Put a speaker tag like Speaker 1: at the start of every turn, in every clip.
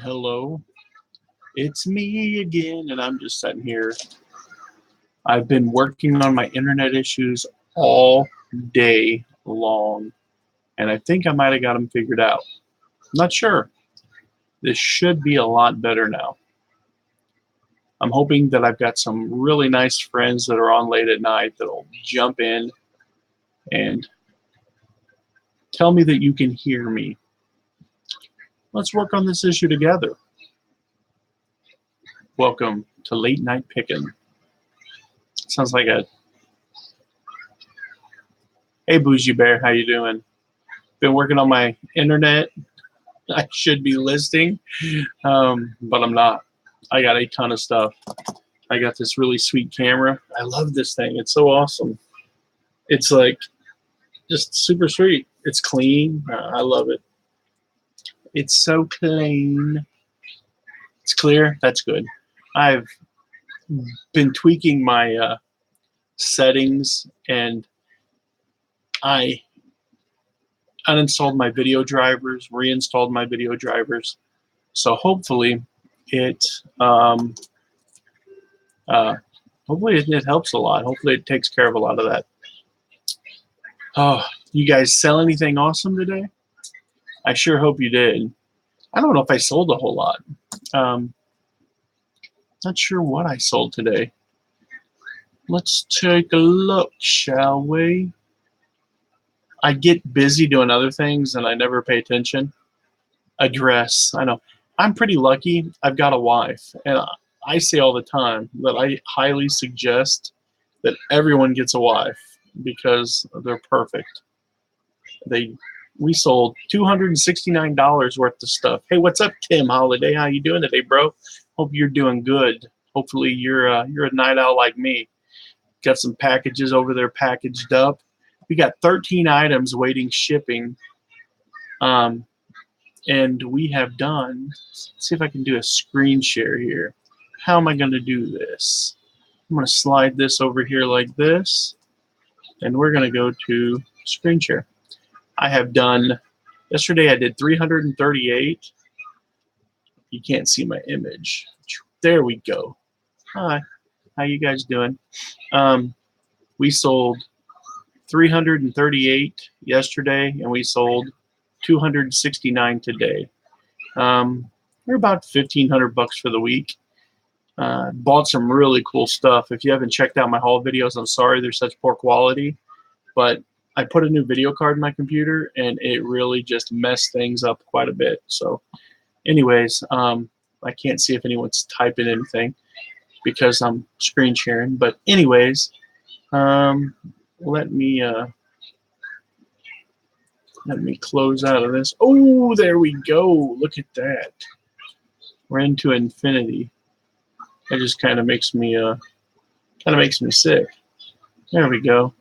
Speaker 1: Hello, it's me again, and I'm just sitting here. I've been working on my internet issues all day long, and I think I might have got them figured out. I'm not sure. This should be a lot better now. I'm hoping that I've got some really nice friends that are on late at night that'll jump in and tell me that you can hear me. Let's work on this issue together. Welcome to Late Night Pickin'. Sounds like a hey Bougie Bear, how you doing? Been working on my internet. I should be listing, but I'm not. I got a ton of stuff. I got this really sweet camera. I love this thing. It's so awesome. It's like just super sweet. It's clean. I love it. It's so clean. It's clear. That's good. I've been tweaking my settings, and I uninstalled my video drivers, reinstalled my video drivers. So hopefully it helps a lot. Hopefully it takes care of a lot of that. Oh, you guys sell anything awesome today? I sure hope you did. I don't know if I sold a whole lot. Not sure what I sold today. Let's take a look, shall we? I get busy doing other things and I never pay attention. A dress, I know. I'm pretty lucky. I've got a wife, and I say all the time that I highly suggest that everyone gets a wife because they're perfect. We sold $269 worth of stuff. Hey, what's up, Tim Holiday? How you doing today, bro? Hope you're doing good. Hopefully you're a night owl like me. Got some packages over there packaged up. We got 13 items waiting shipping. And we have done, let's see if I can do a screen share here. How am I going to do this? I'm going to slide this over here like this, and we're going to go to screen share. I have done, yesterday I did 338. You can't see my image. There we go. Hi, how you guys doing? We sold 338 yesterday, and we sold 269 today. We're about $1,500 for the week. Bought some really cool stuff. If you haven't checked out my haul videos, I'm sorry they're such poor quality, but I put a new video card in my computer and it really just messed things up quite a bit. So anyways, I can't see if anyone's typing anything because I'm screen sharing, but anyways, let me close out of this. Oh, there we go. Look at that. We're into infinity. That just kind of makes me sick. There we go.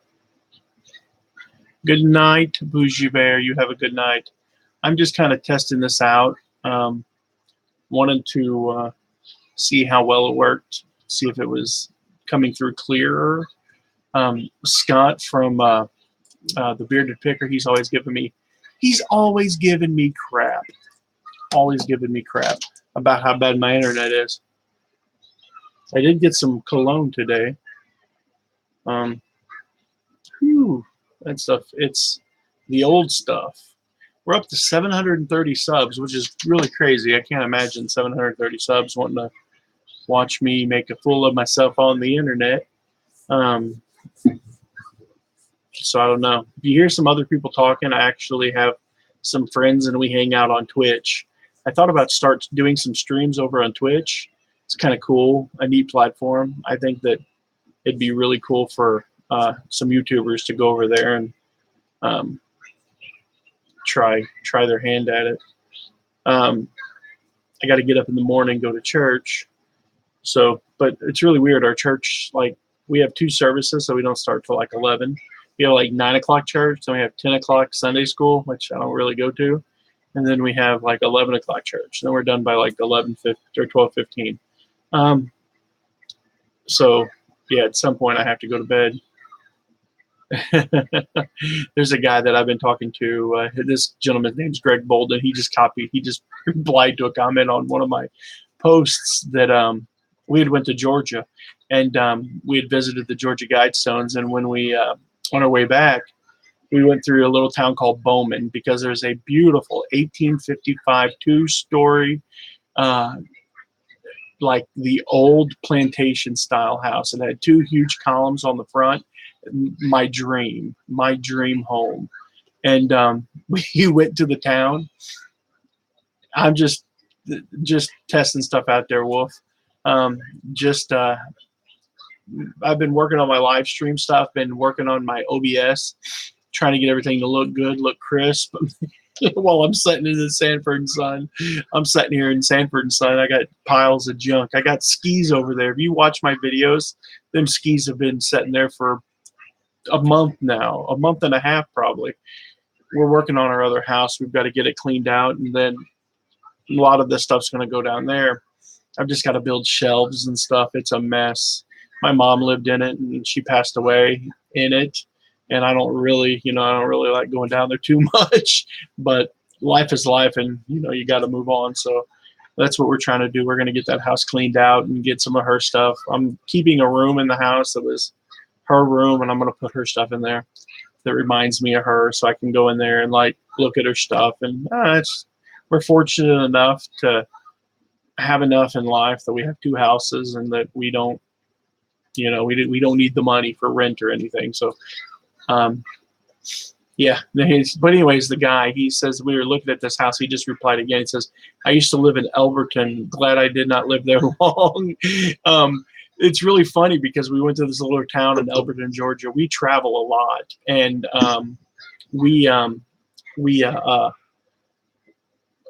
Speaker 1: Good night, Bougie Bear. You have a good night. I'm just kind of testing this out. Wanted to see how well it worked. See if it was coming through clearer. Scott from the Bearded Picker, he's always giving me crap. Always giving me crap about how bad my internet is. I did get some cologne today. That stuff, it's the old stuff. We're up to 730 subs, which is really crazy. I can't imagine 730 subs wanting to watch me make a fool of myself on the internet. So I don't know. If you hear some other people talking, I actually have some friends and we hang out on Twitch. I thought about start doing some streams over on Twitch. It's kind of cool, a neat platform. I think that it'd be really cool for some YouTubers to go over there and try their hand at it. I got to get up in the morning, go to church. So, but it's really weird. Our church, like, we have two services, so we don't start till like 11. We have like 9 o'clock church, then we have 10 o'clock Sunday school, which I don't really go to, and then we have like 11 o'clock church. Then we're done by like 11:50 or 12:15. So yeah, at some point I have to go to bed. There's a guy that I've been talking to. This gentleman's name's Greg Bolden. He just replied to a comment on one of my posts that we had went to Georgia, and we had visited the Georgia Guidestones. And when we on our way back, we went through a little town called Bowman because there's a beautiful 1855 two-story, uh, like the old plantation style house. It had two huge columns on the front. My dream home. And we went to the town. I'm just testing stuff out there, Wolf. Um, just I've been working on my live stream stuff. Been working on my OBS, trying to get everything to look good, look crisp. While I'm sitting in the Sanford and Son, I'm sitting here in Sanford and Son. I got piles of junk. I got skis over there. If you watch my videos, them skis have been sitting there for a month now, a month and a half probably. We're working on our other house. We've got to get it cleaned out, and then a lot of this stuff's going to go down there. I've just got to build shelves and stuff. It's a mess. My mom lived in it, and she passed away in it. And I don't really like going down there too much. But life is life, and you got to move on. So that's what we're trying to do. We're going to get that house cleaned out and get some of her stuff. I'm keeping a room in the house that was her room, and I'm going to put her stuff in there that reminds me of her, so I can go in there and like look at her stuff. And we're fortunate enough to have enough in life that we have two houses, and that we don't we don't need the money for rent or anything. So yeah. But anyways, the guy, he says, we were looking at this house. He just replied again. He says, I used to live in Elberton. Glad I did not live there long. It's really funny because we went to this little town in Elberton, Georgia. We travel a lot, and we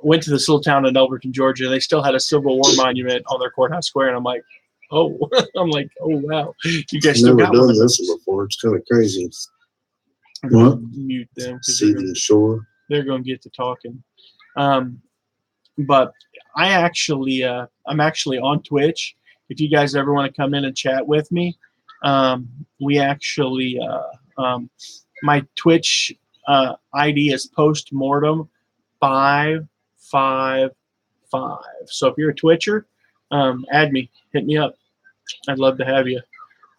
Speaker 1: went to this little town in Elberton, Georgia. And they still had a Civil War monument on their courthouse square, and I'm like, oh, I'm like, oh wow, you guys still got one of those.
Speaker 2: Never done this before. It's kind of crazy.
Speaker 1: I'm gonna mute them.
Speaker 2: See the shore.
Speaker 1: They're going to get to talking. But I'm actually on Twitch. If you guys ever want to come in and chat with me, we actually my Twitch ID is postmortem 555. So if you're a Twitcher, add me, hit me up. I'd love to have you.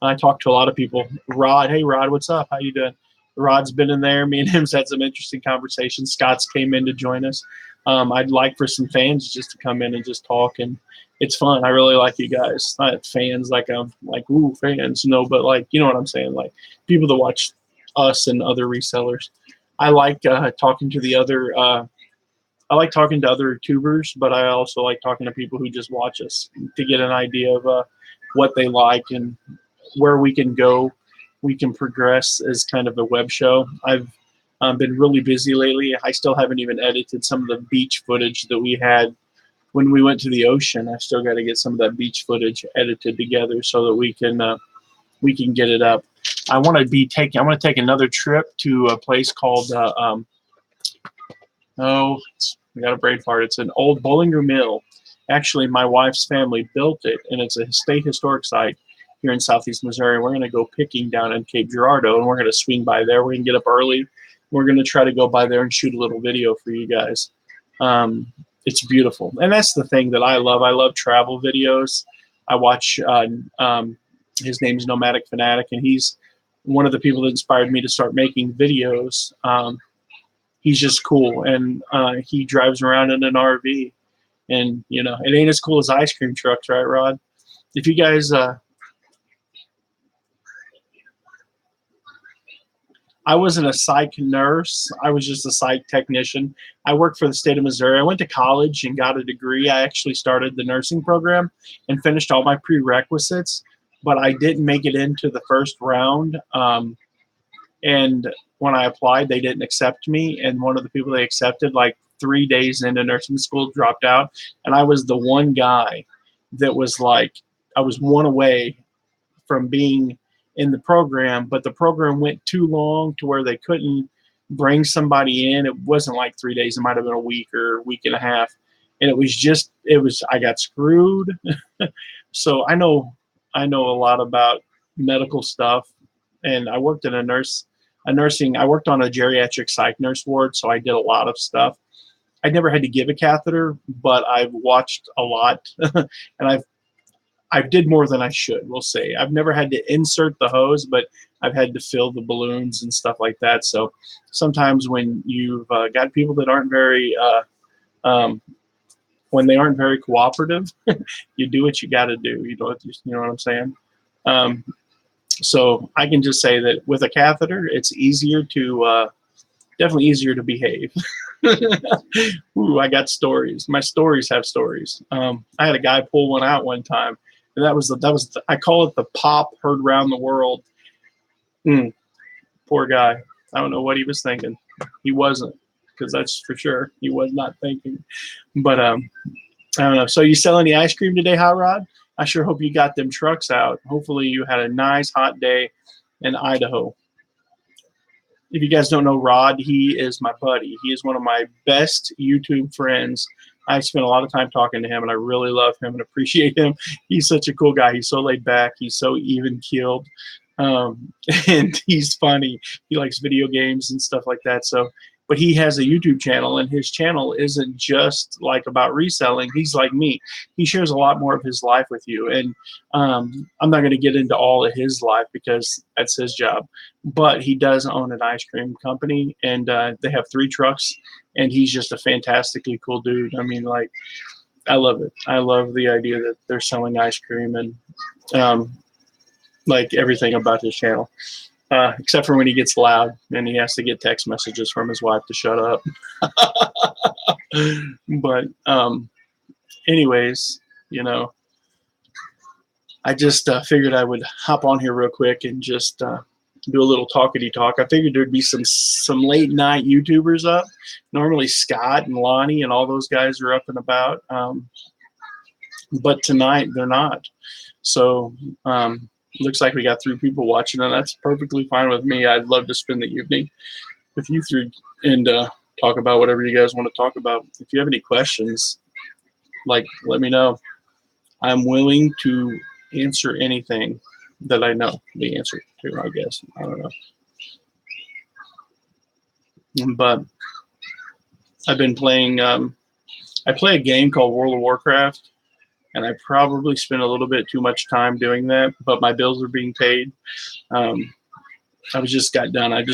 Speaker 1: I talk to a lot of people. Rod, hey Rod, what's up? How you doing? Rod's been in there. Me and him's had some interesting conversations. Scott's came in to join us. I'd like for some fans just to come in and just talk, and it's fun. I really like you guys. Not fans like ooh, fans, no, but like, you know what I'm saying, like people that watch us and other resellers. I like talking to the other. I like talking to other tubers, but I also like talking to people who just watch us to get an idea of what they like and where we can go. We can progress as kind of a web show. I've been really busy lately. I still haven't even edited some of the beach footage that we had when we went to the ocean. I still got to get some of that beach footage edited together so that we can get it up. I want to take another trip to a place called we got a brain fart. It's an old Bollinger Mill. Actually, my wife's family built it, and it's a state historic site here in southeast Missouri. We're going to go picking down in Cape Girardeau, and we're going to swing by there. We're going to get up early. We're going to try to go by there and shoot a little video for you guys. It's beautiful. And that's the thing that I love. I love travel videos. I watch, his name's Nomadic Fanatic, and he's one of the people that inspired me to start making videos. He's just cool, and he drives around in an RV. And, it ain't as cool as ice cream trucks, right, Rod? If you guys... I wasn't a psych nurse. I was just a psych technician. I worked for the state of Missouri. I went to college and got a degree. I actually started the nursing program and finished all my prerequisites, but I didn't make it into the first round. And when I applied, they didn't accept me. And one of the people they accepted, like 3 days into nursing school, dropped out. And I was the one guy that was like, I was one away from being in the program, but the program went too long to where they couldn't bring somebody in. It wasn't like 3 days. It might have been a week or a week and a half. And I got screwed. So I know a lot about medical stuff, and I worked in I worked on a geriatric psych nurse ward, so I did a lot of stuff. I never had to give a catheter, but I've watched a lot, and I did more than I should. We'll say I've never had to insert the hose, but I've had to fill the balloons and stuff like that. So sometimes when you've got people that aren't very um, when they aren't very cooperative, you do what you got to do. You know what I'm saying? Um, so I can just say that with a catheter, it's easier to definitely easier to behave. Ooh, I got stories. My stories have stories. I had a guy pull one out one time, and I call it the pop heard around the world. Poor guy. I don't know what he was thinking. He wasn't, because that's for sure. He was not thinking. But I don't know. So you sell any ice cream today, Hot Rod? I sure hope you got them trucks out. Hopefully you had a nice hot day in Idaho. If you guys don't know Rod, he is my buddy. He is one of my best YouTube friends. I spend a lot of time talking to him, and I really love him and appreciate him. He's such a cool guy. He's so laid back. He's so even-keeled, and he's funny. He likes video games and stuff like that. So, but he has a YouTube channel, and his channel isn't just like about reselling. He's like me. He shares a lot more of his life with you, and I'm not going to get into all of his life because that's his job. But he does own an ice cream company, and they have 3 trucks, and he's just a fantastically cool dude. I mean, like, I love it. I love the idea that they're selling ice cream, and like everything about his channel. Except for when he gets loud and he has to get text messages from his wife to shut up. But anyways, I just figured I would hop on here real quick and just do a little talkity talk. I figured there'd be some late night YouTubers up. Normally Scott and Lonnie and all those guys are up and about, but tonight they're not. So looks like we got 3 people watching, and that's perfectly fine with me. I'd love to spend the evening with you 3 and talk about whatever you guys want to talk about. If you have any questions, like, let me know. I'm willing to answer anything that I know the answer to, I guess. I don't know. But I've been playing, I play a game called World of Warcraft, and I probably spend a little bit too much time doing that, but my bills are being paid. I just got done. I'm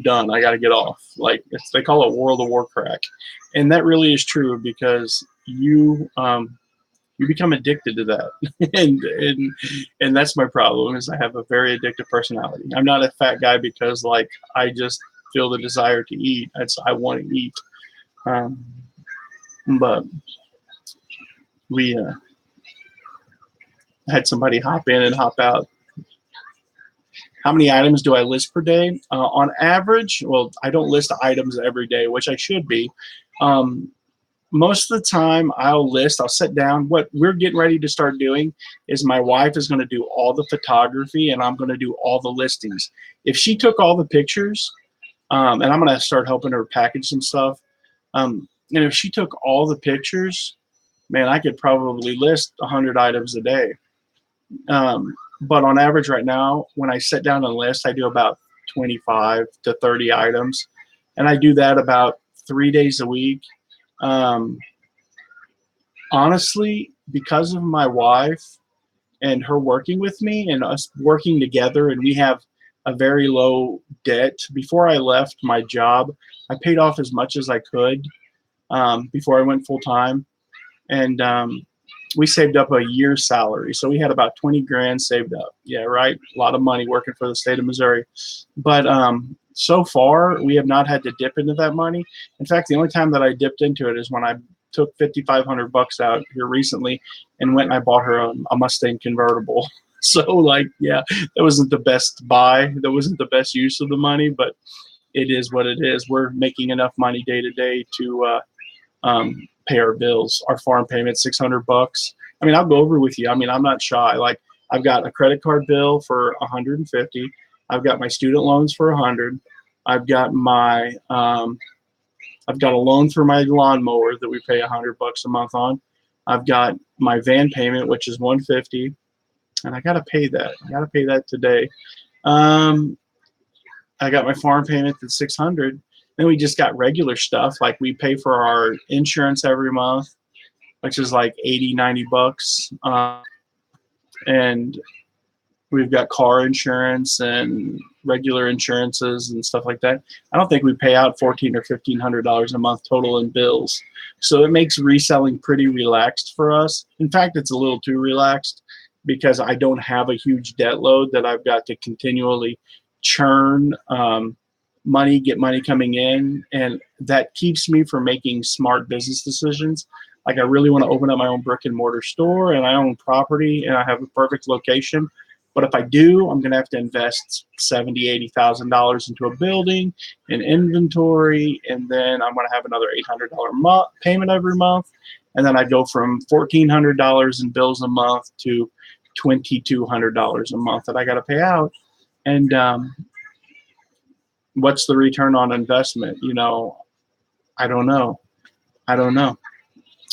Speaker 1: done. I got to get off. Like, they call it World of Warcraft, and that really is true because you become addicted to that, and that's my problem. Is I have a very addictive personality. I'm not a fat guy because like I just feel the desire to eat. I want to eat, but we had somebody hop in and hop out. How many items do I list per day? On average, well, I don't list items every day, which I should be. Most of the time, I'll sit down. What we're getting ready to start doing is my wife is going to do all the photography, and I'm going to do all the listings. If she took all the pictures, and I'm going to start helping her package some stuff, and if she took all the pictures, man, I could probably list 100 items a day. But on average right now, when I sit down and list, I do about 25 to 30 items. And I do that about 3 days a week. Honestly, because of my wife and her working with me and us working together, and we have a very low debt. Before I left my job, I paid off as much as I could before I went full time. And we saved up a year's salary. So we had about 20 grand saved up. Yeah, right. A lot of money working for the state of Missouri. But so far, we have not had to dip into that money. In fact, the only time that I dipped into it is when I took $5,500 out here recently and went and I bought her a Mustang convertible. So like, yeah, that wasn't the best buy. That wasn't the best use of the money, but it is what it is. We're making enough money day to day to pay our bills. Our farm payment, $600. I mean, I'll go over with you. I mean, I'm not shy. Like, I've got a credit card bill for $150. I've got my student loans for $100. I've got my I've got a loan for my lawnmower that we pay $100 a month on. I've got my van payment, which is $150, and I got to pay that. I got to pay that today. I got my farm payment at 600. Then we just got regular stuff. Like we pay for our insurance every month, which is like 80, 90 bucks. And we've got car insurance and regular insurances and stuff like that. I don't think we pay out $1,400 or $1,500 a month total in bills. So it makes reselling pretty relaxed for us. In fact, it's a little too relaxed because I don't have a huge debt load that I've got to continually churn money, get money coming in, and that keeps me from making smart business decisions. Like I really want to open up my own brick and mortar store, and I own property, and I have a perfect location. But if I do, I'm going to have to invest $70,000, $80,000 into a building, an inventory, and then I'm going to have another $800 payment every month, and then I go from $1,400 in bills a month to $2,200 a month that I got to pay out. And what's the return on investment? You know, I don't know. I don't know.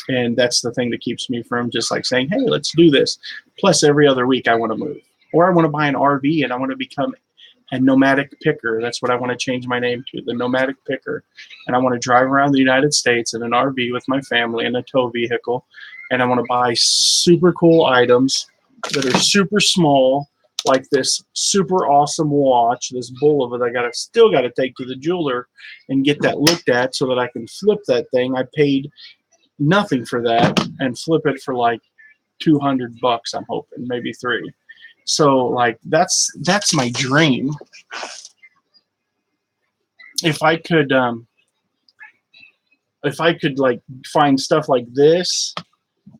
Speaker 1: And that's the thing that keeps me from just like saying, hey, let's do this. Plus, every other week I want to move. Or I want to buy an RV and I want to become a nomadic picker. That's what I want to change my name to, the nomadic picker. And I want to drive around the United States in an RV with my family in a tow vehicle. And I want to buy super cool items that are super small, like this super awesome watch, this Bulova that I still got to take to the jeweler and get that looked at so that I can flip that thing. I paid nothing for that and flip it for like $200, I'm hoping, maybe $300. So like that's my dream. If I could like find stuff like this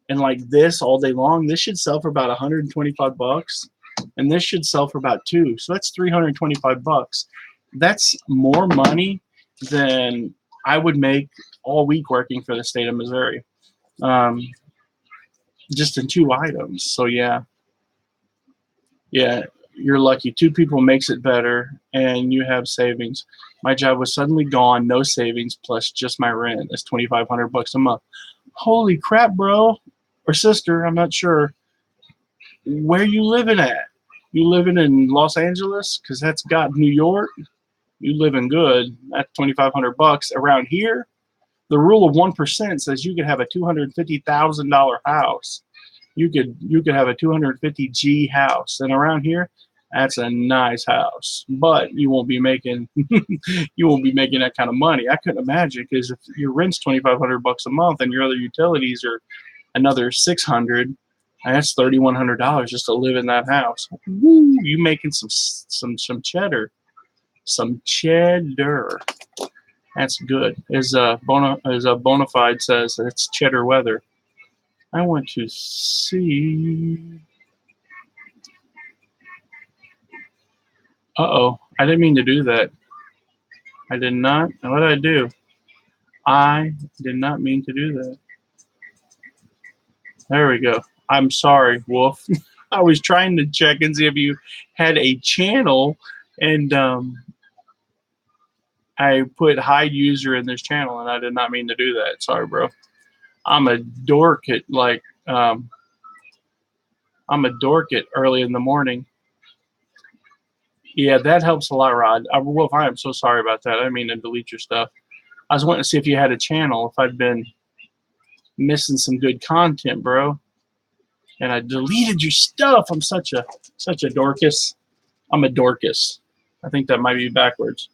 Speaker 1: and like this all day long, this should sell for about $125, and this should sell for about $200. So that's $325. That's more money than I would make all week working for the state of Missouri, just in 2 items. So yeah, you're lucky. 2 people makes it better, and you have savings. My job was suddenly gone, no savings, plus just my rent is $2,500 a month. Holy crap, bro or sister, I'm not sure. Where you living at? You living in Los Angeles? Because that's got New York. You living good. That's $2,500 around here. The rule of 1% says you could have a $250,000 house. You could have a 250 G house, and around here, that's a nice house. But you won't be making that kind of money. I couldn't imagine, because if your rent's $2,500 a month and your other utilities are another $600, that's $3,100 just to live in that house. Woo, you making some cheddar, some cheddar. That's good. As a Bonafide says, it's cheddar weather. I want to see. Uh-oh. I didn't mean to do that. I did not. What did I do? I did not mean to do that. There we go. I'm sorry, Wolf. I was trying to check and see if you had a channel, and I put hide user in this channel, and I did not mean to do that. Sorry, bro. I'm a dork at early in the morning. Yeah, that helps a lot, Rod. Wolf, I am so sorry about that. I didn't mean to delete your stuff. I was wanting to see if you had a channel, if I'd been missing some good content, bro. And I deleted your stuff. I'm such a dorcas. I'm a dorcas. I think that might be backwards.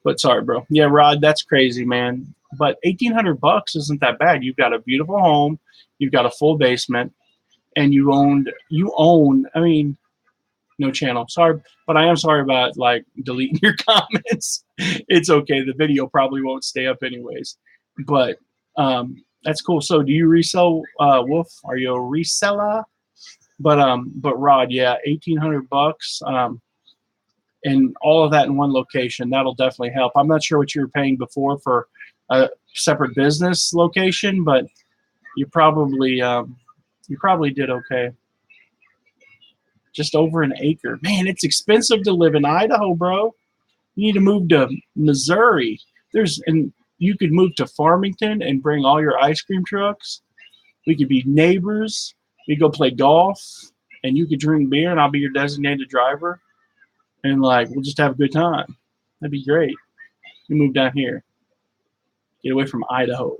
Speaker 1: But sorry, bro. Yeah, Rod, that's crazy, man. But $1,800 isn't that bad. You've got a beautiful home, you've got a full basement, and you own. I mean, no channel. Sorry, but I am sorry about like deleting your comments. It's okay. The video probably won't stay up anyways. But that's cool. So do you resell, Wolf? Are you a reseller? But Rod, yeah, $1,800. And all of that in one location, that'll definitely help. I'm not sure what you were paying before for a separate business location, but you probably did okay. Just over an acre. Man, it's expensive to live in Idaho, bro. You need to move to Missouri. And you could move to Farmington and bring all your ice cream trucks. We could be neighbors. We go play golf, and you could drink beer, and I'll be your designated driver. and like we'll just have a good time. That'd be great. You move down here. Get away from Idaho.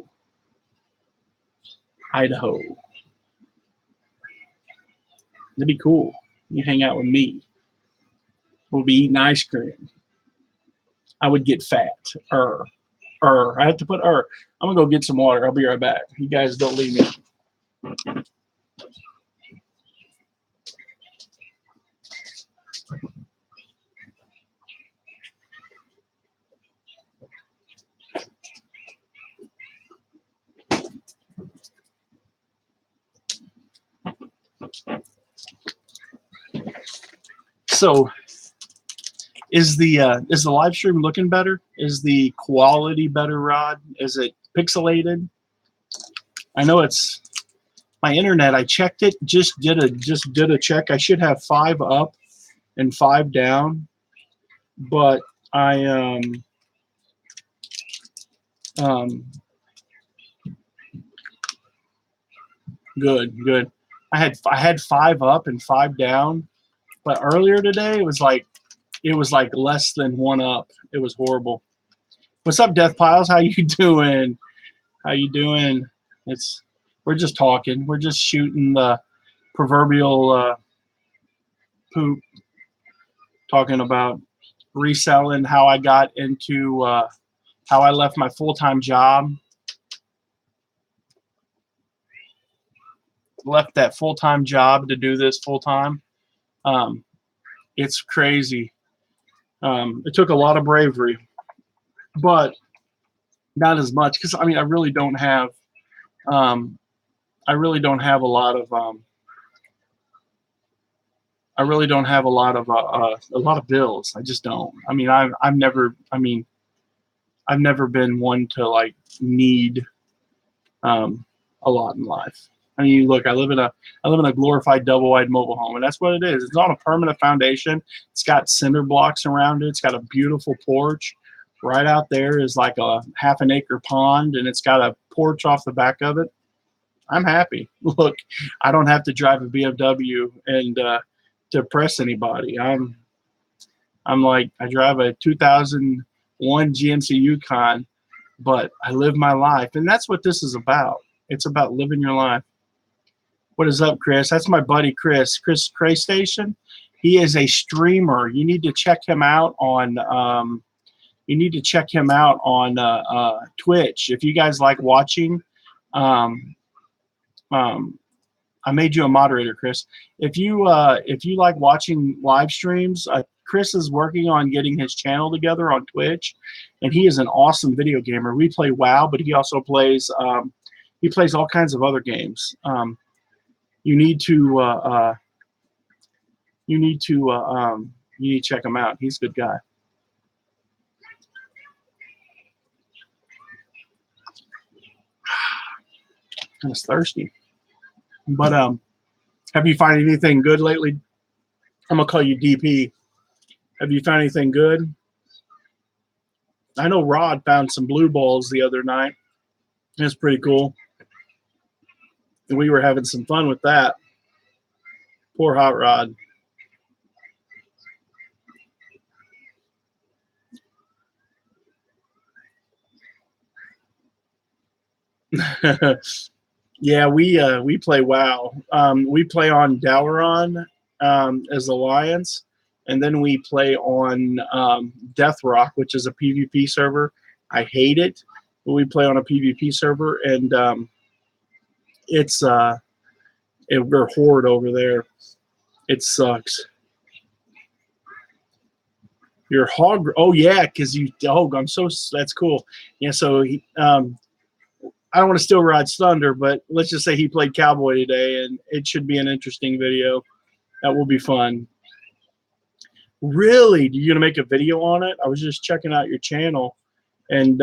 Speaker 1: Idaho. That'd be cool. You hang out with me. We'll be eating ice cream. I would get fat. I have to put I'm gonna go get some water. I'll be right back. You guys don't leave me. So is the live stream looking better? Is the quality better, Rod? Is it pixelated? I know it's my internet. I checked it. Just did a check. I should have 5 up and 5 down, but I good. I had 5 up and 5 down, but earlier today it was like less than 1 up. It was horrible. What's up, Death Piles? How you doing? How you doing? We're just talking. We're just shooting the proverbial poop, talking about reselling, how I got into how I left my full-time job. Left that full-time job to do this full-time. It's crazy. It took a lot of bravery, but not as much because I mean I really don't have a lot of a lot of bills. I just don't. I mean I've never been one to like need a lot in life. I mean, look, I live in a glorified double-wide mobile home, and that's what it is. It's on a permanent foundation. It's got cinder blocks around it. It's got a beautiful porch. Right out there is like a half-an-acre pond, and it's got a porch off the back of it. I'm happy. Look, I don't have to drive a BMW and to impress anybody. I'm like, I drive a 2001 GMC Yukon, but I live my life, and that's what this is about. It's about living your life. What is up, Chris? That's my buddy Chris Cray Station. He is a streamer. You need to check him out on Twitch. If you guys like watching, I made you a moderator, Chris. If you like watching live streams, Chris is working on getting his channel together on Twitch, and he is an awesome video gamer. We play WoW, but he also plays all kinds of other games. You need to check him out. He's a good guy. I'm just thirsty. But have you found anything good lately? I'm gonna call you DP. Have you found anything good? I know Rod found some blue balls the other night. That's pretty cool. And we were having some fun with that. Poor Hot Rod. Yeah, we play WoW. We play on Dalaran as Alliance, and then we play on Death Rock, which is a PvP server. I hate it, but we play on a PvP server, and we're horde over there. It sucks. Your hog. Oh yeah, because you. Oh, that's cool. Yeah, so he, I don't want to steal Rod's thunder, but let's just say he played Cowboy today, and it should be an interesting video. That will be fun. Really? You're going to make a video on it? I was just checking out your channel, and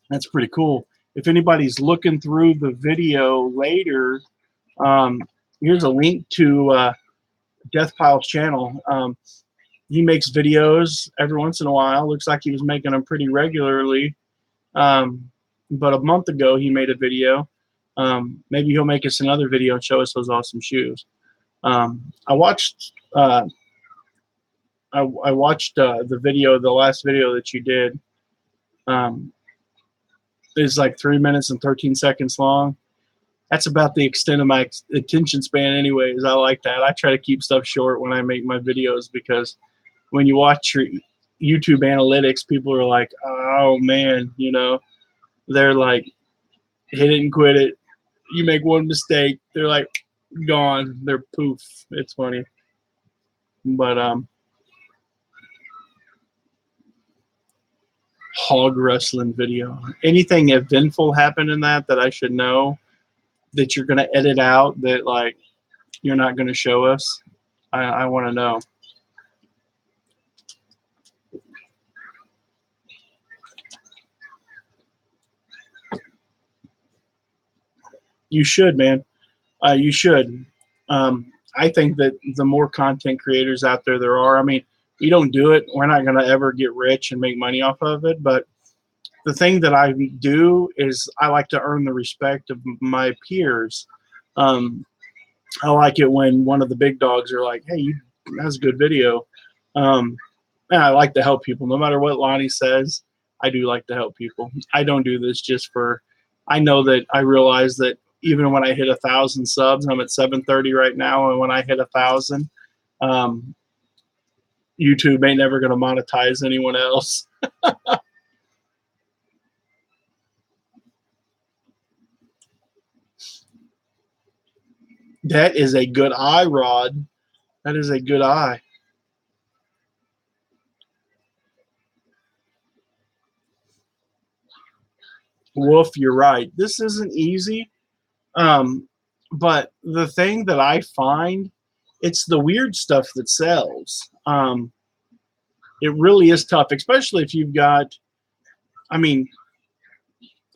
Speaker 1: that's pretty cool. If anybody's looking through the video later, here's a link to Death Pile's channel. He makes videos every once in a while. Looks like he was making them pretty regularly. But a month ago, he made a video. Maybe he'll make us another video and show us those awesome shoes. I watched I watched the video, the last video that you did. Is like 3 minutes and 13 seconds long. That's about the extent of my attention span anyways. I like that. I try to keep stuff short when I make my videos, because when you watch your YouTube analytics, people are like, oh man, they're like, hit it and quit it. You make one mistake, they're like gone. They're poof. It's funny. But hog wrestling video. Anything eventful happen in that I should know, that you're gonna edit out, that like you're not gonna show us? I want to know. You should, man. You should. I think that the more content creators out there are, I mean, we don't do it. We're not going to ever get rich and make money off of it. But the thing that I do is I like to earn the respect of my peers. I like it when one of the big dogs are like, hey, that's a good video. And I like to help people. No matter what Lonnie says, I do like to help people. I don't do this just for, I know that I realize that even when I hit 1,000 subs, I'm at 730 right now, and when I hit 1,000, YouTube ain't never going to monetize anyone else. That is a good eye, Rod. That is a good eye. Wolf, you're right. This isn't easy. But the thing that I find, it's the weird stuff that sells. It really is tough, especially if you've got, I mean,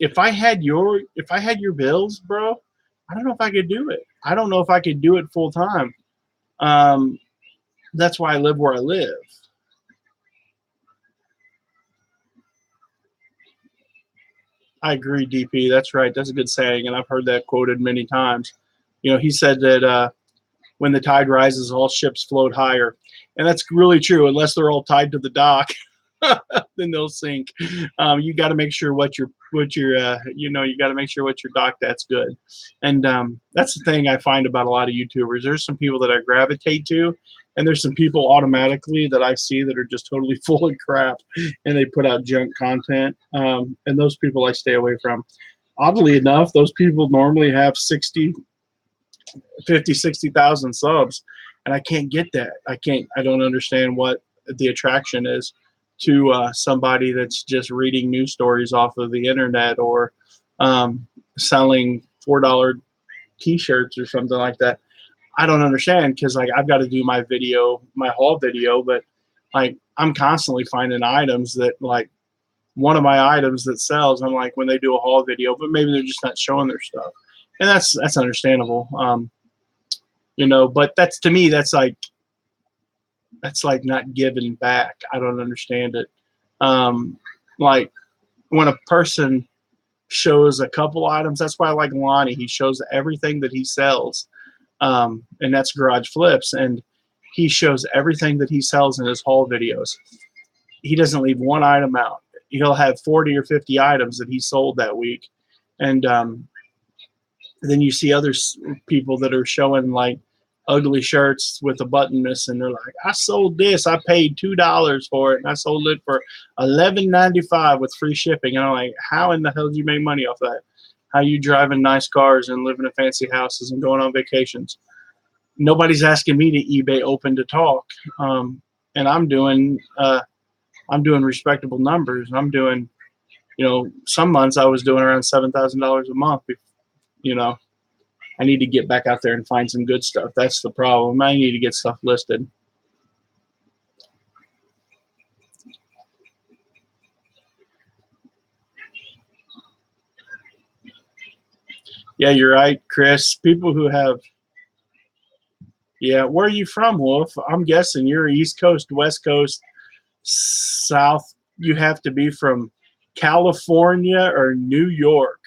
Speaker 1: if I had your bills, bro, I don't know if I could do it. I don't know if I could do it full time. That's why I live where I live. I agree, DP. That's right. That's a good saying, and I've heard that quoted many times. He said that when the tide rises, all ships float higher, and that's really true. Unless they're all tied to the dock, then they'll sink. You got to make sure you got to make sure what your dock that's good, and that's the thing I find about a lot of YouTubers. There's some people that I gravitate to, and there's some people automatically that I see that are just totally full of crap, and they put out junk content, and those people I stay away from. Oddly enough, those people normally have 60,000 subs, and I can't get that. I don't understand what the attraction is to somebody that's just reading news stories off of the internet, or selling $4 t-shirts or something like that. I don't understand, because like I've got to do my haul video, but like I'm constantly finding items that, like, one of my items that sells, I'm like, when they do a haul video, but maybe they're just not showing their stuff, and that's understandable. But that's, to me, that's like not giving back. I don't understand it. Like when a person shows a couple items, that's why I like Lonnie. He shows everything that he sells, and that's Garage Flips, and he shows everything that he sells in his haul videos. He doesn't leave one item out. He'll have 40 or 50 items that he sold that week, and then you see other people that are showing like ugly shirts with a button missing. They're like, I sold this. I paid $2 for it, and I sold it for $11.95 with free shipping. And I'm like, how in the hell did you make money off that? How you driving nice cars and living in fancy houses and going on vacations? Nobody's asking me to eBay open to talk, and I'm doing respectable numbers. I'm doing, some months I was doing around $7,000 a month. I need to get back out there and find some good stuff. That's the problem. I need to get stuff listed. Yeah, you're right, Chris. People who have, yeah, where are you from, Wolf? I'm guessing you're East Coast, West Coast, South. You have to be from California or New York,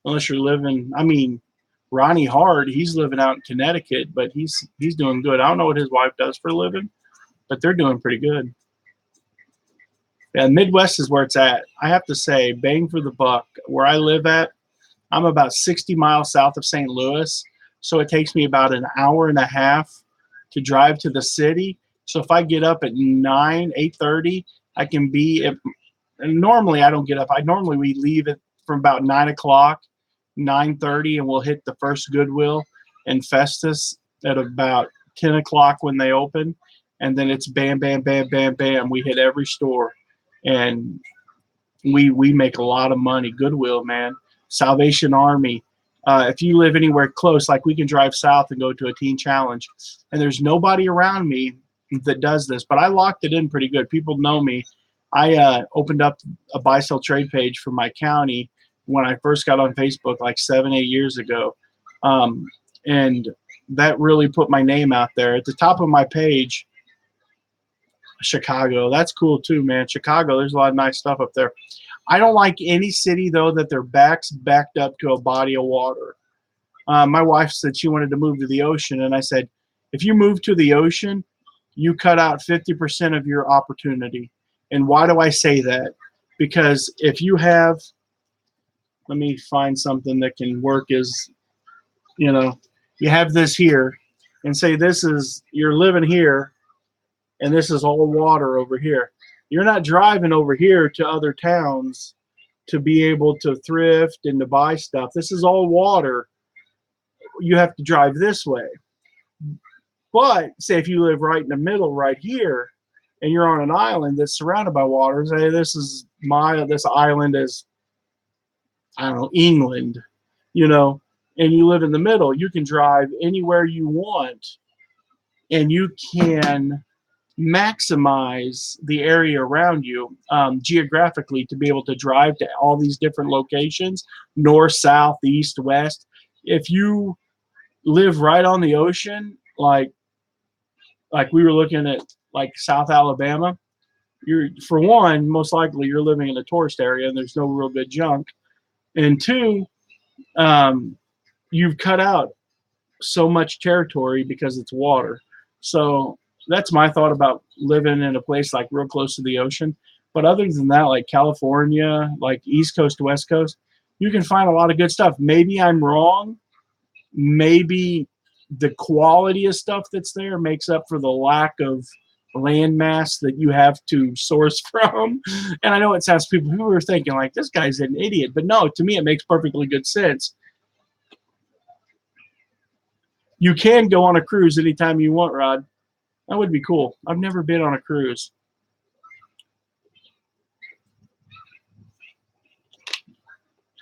Speaker 1: unless you're living, I mean, Ronnie Hard, he's living out in Connecticut, but he's doing good. I don't know what his wife does for a living, but they're doing pretty good. Yeah, Midwest is where it's at. I have to say, bang for the buck. Where I live at, I'm about 60 miles south of St. Louis, so it takes me about an hour and a half to drive to the city. So if I get up at 8:30, I can be at, and normally I don't get up. We leave it from about 9 o'clock, 9:30, and we'll hit the first Goodwill and Festus at about 10 o'clock when they open. And then it's bam, bam, bam, bam, bam. We hit every store. And we make a lot of money. Goodwill, man. Salvation Army. If you live anywhere close, like we can drive south and go to a teen challenge, and there's nobody around me that does this, but I locked it in pretty good. People know me. I opened up a buy sell trade page for my county when I first got on Facebook like 7-8 years ago, and that really put my name out there. At the top of my page, Chicago. That's cool too, man. Chicago, there's a lot of nice stuff up there. I don't like any city, though, that their back's backed up to a body of water. My wife said she wanted to move to the ocean, and I said, if you move to the ocean, you cut out 50% of your opportunity. And why do I say that? Because if you have, let me find something that can work as, you have this here, and say you're living here, and this is all water over here. You're not driving over here to other towns to be able to thrift and to buy stuff. This is all water. You have to drive this way. But say if you live right in the middle right here, and you're on an island that's surrounded by water, say this island is, I don't know, England, and you live in the middle, you can drive anywhere you want, and you can maximize the area around you geographically to be able to drive to all these different locations, north, south, east, west. If you live right on the ocean, like we were looking at like South Alabama, you're, for one, most likely you're living in a tourist area and there's no real good junk. And two, you've cut out so much territory because it's water. So that's my thought about living in a place like real close to the ocean. But other than that, like California, like East Coast, West Coast, you can find a lot of good stuff. Maybe I'm wrong. Maybe the quality of stuff that's there makes up for the lack of land mass that you have to source from. And I know it sounds, people who are thinking like, this guy's an idiot. But no, to me, it makes perfectly good sense. You can go on a cruise anytime you want, Rod. That would be cool. I've never been on a cruise.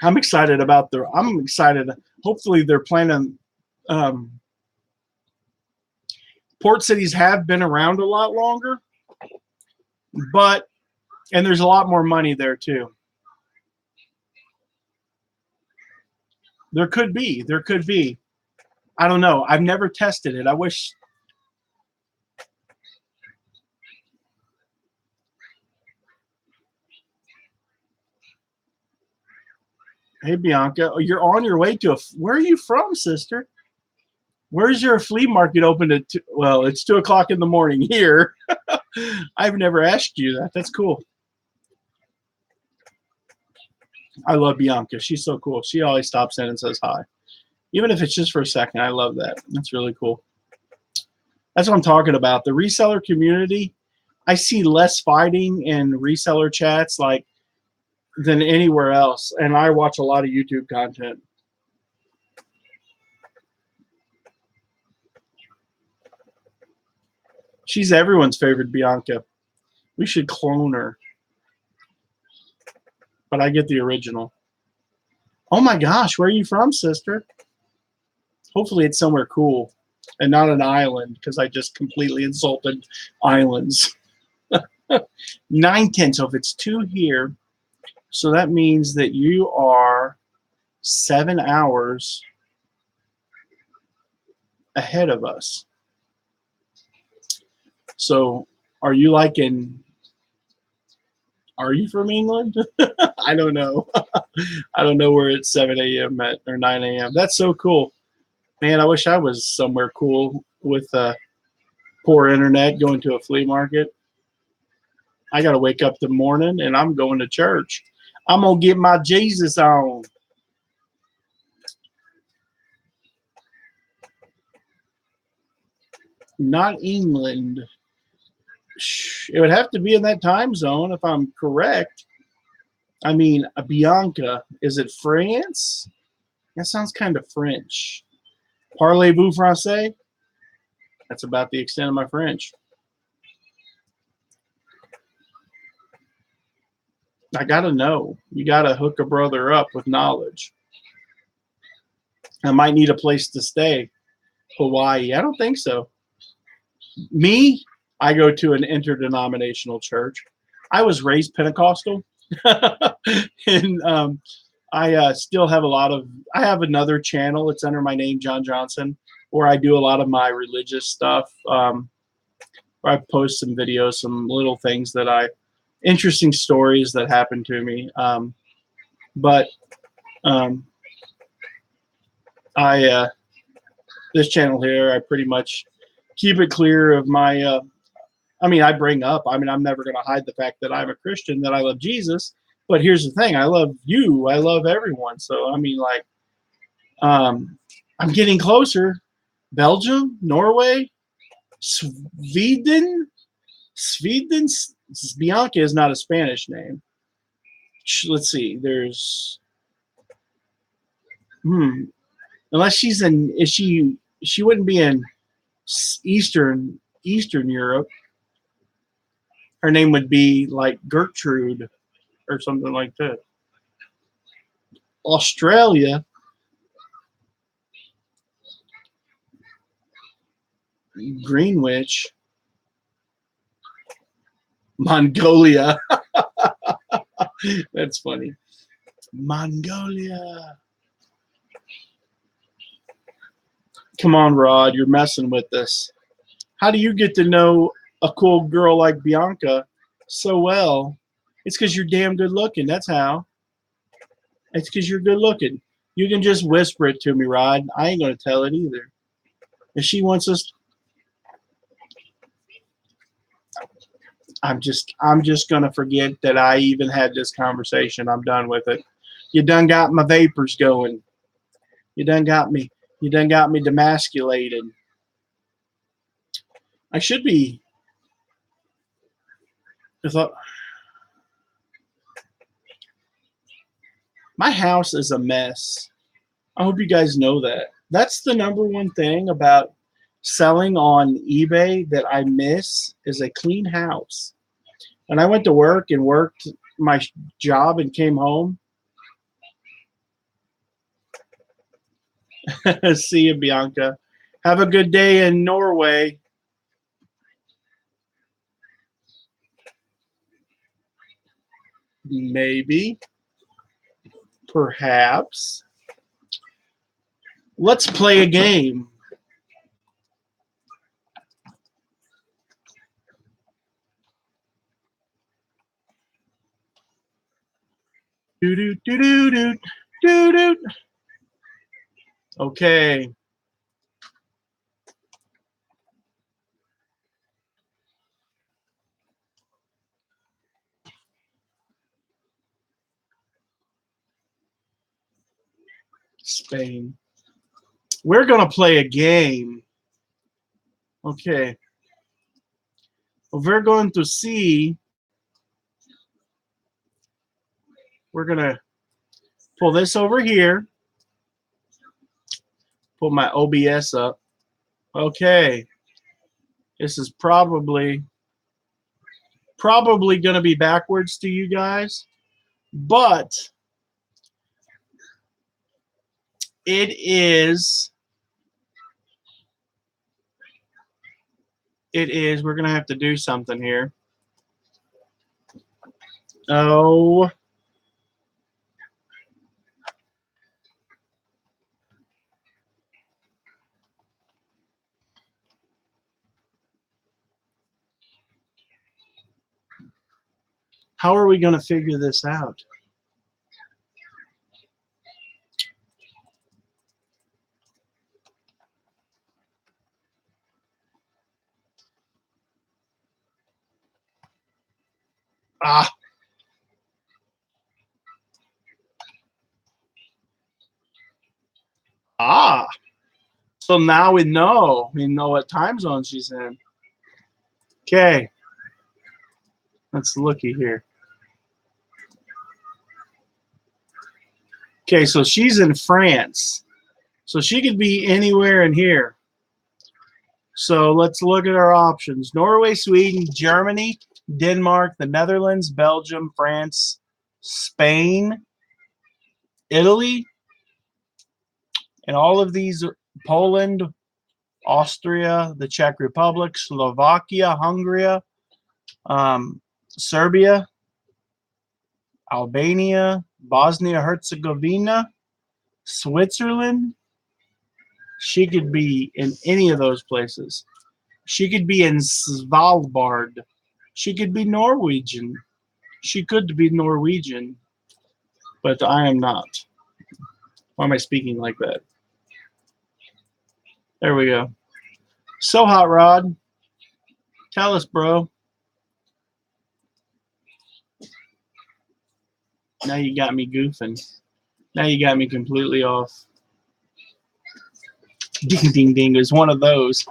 Speaker 1: I'm excited about I'm excited. Hopefully they're planning. Port cities have been around a lot longer, and there's a lot more money there too. There could be. I don't know. I've never tested it. I wish. Hey, Bianca, you're on your way to where are you from, sister? Where's your flea market open at? Well, it's 2 o'clock in the morning here. I've never asked you that. That's cool. I love Bianca. She's so cool. She always stops in and says hi. Even if it's just for a second, I love that. That's really cool. That's what I'm talking about. The reseller community, I see less fighting in reseller chats than anywhere else. And I watch a lot of YouTube content. She's everyone's favorite, Bianca. We should clone her. But I get the original. Oh my gosh, where are you from, sister? Hopefully it's somewhere cool and not an island, because I just completely insulted islands. 9:10. So if it's 2 here, so that means that you are 7 hours ahead of us. So are you are you from England? I don't know. I don't know where it's 7 a.m. or 9 a.m. That's so cool. Man, I wish I was somewhere cool with Poor internet, going to a flea market. I got to wake up the morning and I'm going to church. I'm going to get my Jesus on. Not England. It would have to be in that time zone if I'm correct. I mean, Bianca, is it France? That sounds kind of French. Parlez-vous français? That's about the extent of my French. I gotta know. You gotta hook a brother up with knowledge. I might need a place to stay. Hawaii? I don't think so. Me? I go to an interdenominational church. I was raised Pentecostal, and I still have I have another channel. It's under my name, John Johnson, where I do a lot of my religious stuff. Where I post some videos, some little things interesting stories that happened to me. But this channel here, I pretty much keep it clear of my, I mean, I'm never going to hide the fact that I'm a Christian, that I love Jesus. But here's the thing, I love you. I love everyone. So, I mean, like, I'm getting closer. Belgium, Norway, Sweden. Bianca is not a Spanish name. Let's see. There's, unless she's in, she wouldn't be in Eastern Europe. Her name would be like Gertrude or something like that. Australia, Greenwich, Mongolia. That's funny. Mongolia. Come on, Rod, you're messing with this. How do you get to know a cool girl like Bianca so well? It's because you're damn good looking. That's how. It's because you're good looking. You can just whisper it to me, Rod. I ain't gonna tell it either. If she wants us, I'm just gonna forget that I even had this conversation. I'm done with it. You done got my vapors going. You done got me demasculated. I should be. I thought my house is a mess. I hope you guys know that. That's the number one thing about selling on eBay that I miss is a clean house. And I went to work and worked my job and came home. See you, Bianca. Have a good day in Norway. Maybe. Perhaps. Let's play a game. Do do do do do do do. Okay. Spain. We're gonna play a game. Okay. We're going to see. We're gonna pull this over here. Pull my OBS up. Okay. This is probably going to be backwards to you guys, but it is. We're going to have to do something here. Oh. How are we going to figure this out? Ah. Ah. So now we know. We know what time zone she's in. Okay. Let's looky here. Okay, so she's in France. So she could be anywhere in here. So let's look at our options. Norway, Sweden, Germany, Denmark, the Netherlands, Belgium, France, Spain, Italy, and all of these, Poland, Austria, the Czech Republic, Slovakia, Hungary, Serbia, Albania, Bosnia-Herzegovina, Switzerland. She could be in any of those places. She could be in Svalbard. She could be Norwegian. She could be Norwegian, but I am not. Why am I speaking like that? There we go. So Hot Rod, tell us, bro. Now you got me goofing. Now you got me completely off. Ding, ding, ding is one of those.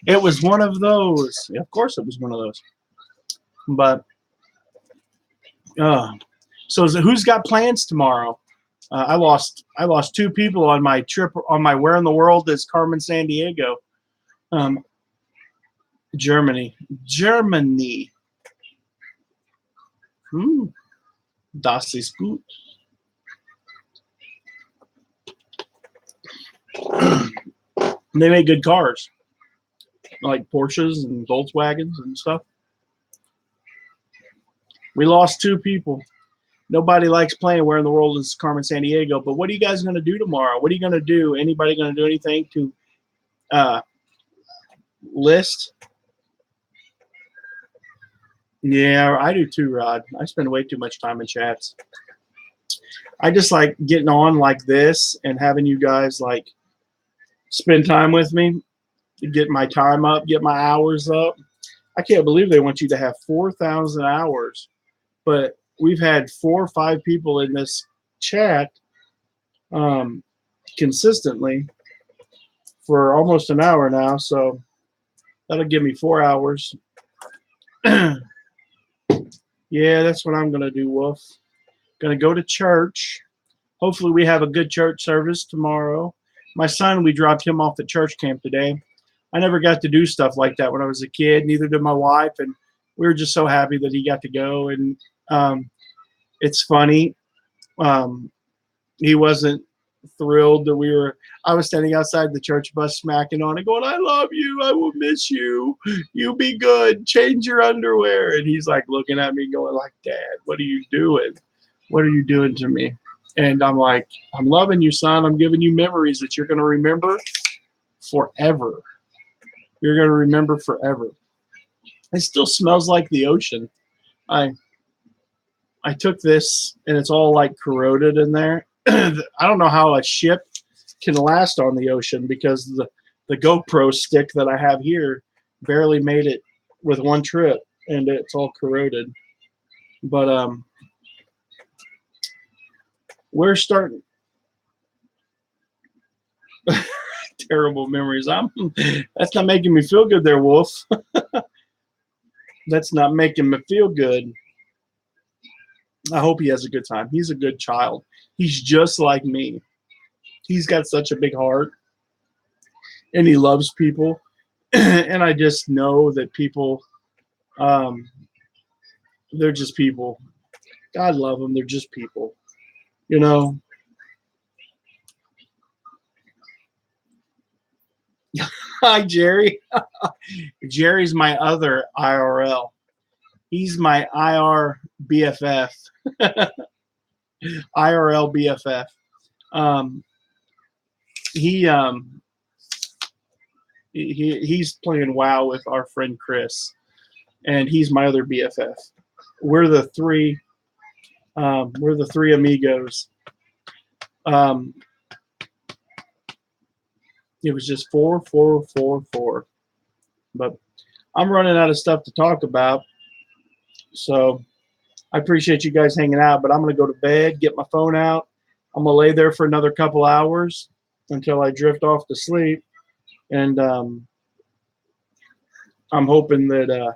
Speaker 1: It was one of those. Yeah, of course it was one of those. But, so who's got plans tomorrow? I lost 2 people on my trip, on my Where in the World is Carmen San Diego. Germany. Das ist gut. They make good cars, like Porsches and Volkswagens and stuff. We lost 2 people. Nobody likes playing Where in the World is Carmen San Diego. But what are you guys going to do tomorrow? What are you going to do? Anybody going to do anything to list? Yeah, I do too, Rod. I spend way too much time in chats. I just like getting on like this and having you guys like spend time with me, get my time up, get my hours up. I can't believe they want you to have 4,000 hours, but we've had 4 or 5 people in this chat consistently for almost an hour now, so that'll give me 4 hours. Yeah, that's what I'm gonna do, Wolf. Gonna go to church. Hopefully we have a good church service tomorrow. My son, we dropped him off at church camp today. I never got to do stuff like that when I was a kid, neither did my wife, and we were just so happy that he got to go. And it's funny, he wasn't thrilled that I was standing outside the church bus smacking on it going, I love you, I will miss you, you be good, change your underwear. And he's like looking at me going like, Dad, what are you doing? What are you doing to me? And I'm like, I'm loving you, son. I'm giving you memories that you're going to remember forever. You're going to remember forever. It still smells like the ocean. I took this, and it's all like corroded in there. I don't know how a ship can last on the ocean because the GoPro stick that I have here barely made it with one trip, and it's all corroded. But we're starting. Terrible memories. That's not making me feel good there, Wolf. That's not making me feel good. I hope he has a good time. He's a good child. He's just like me. He's got such a big heart, and he loves people. And I just know that people, they're just people. God love them. They're just people. You know? Hi, Jerry. Jerry's my other IRL. He's my IR BFF. IRL BFF. He's playing WoW with our friend Chris, and he's my other BFF. We're the three amigos. It was just 4, 4, 4, 4. But I'm running out of stuff to talk about. So I appreciate you guys hanging out, but I'm going to go to bed, get my phone out. I'm going to lay there for another couple hours until I drift off to sleep. And I'm hoping that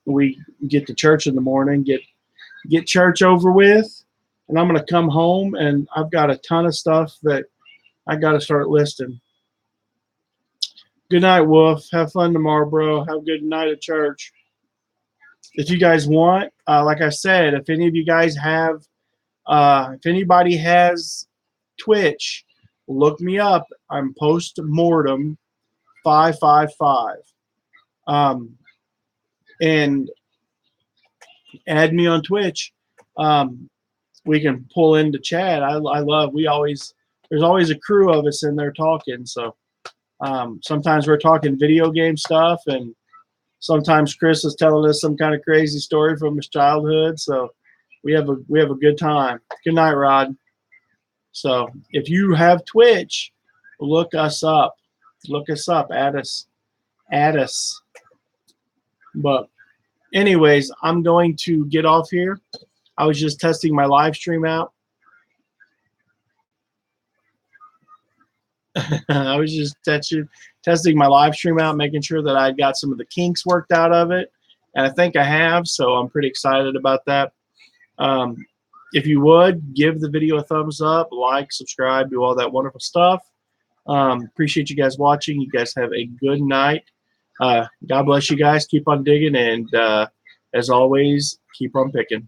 Speaker 1: we get to church in the morning, get church over with. And I'm going to come home, and I've got a ton of stuff that I got to start listing. Good night, Wolf. Have fun tomorrow, bro. Have a good night at church. If you guys want, like I said, if any of you guys have, if anybody has Twitch, look me up. I'm postmortem 555. And add me on Twitch. We can pull into chat. I love, there's always a crew of us in there talking. So sometimes we're talking video game stuff, and sometimes Chris is telling us some kind of crazy story from his childhood. So we have a good time. Good night, Rod. So if you have Twitch, look us up. Look us up. Add us. But anyways, I'm going to get off here. I was just testing my live stream out. I was just testing my live stream out, making sure that I got some of the kinks worked out of it. And I think I have, so I'm pretty excited about that. If you would, give the video a thumbs up, like, subscribe, do all that wonderful stuff. Appreciate you guys watching. You guys have a good night. God bless you guys. Keep on digging, and as always, keep on picking.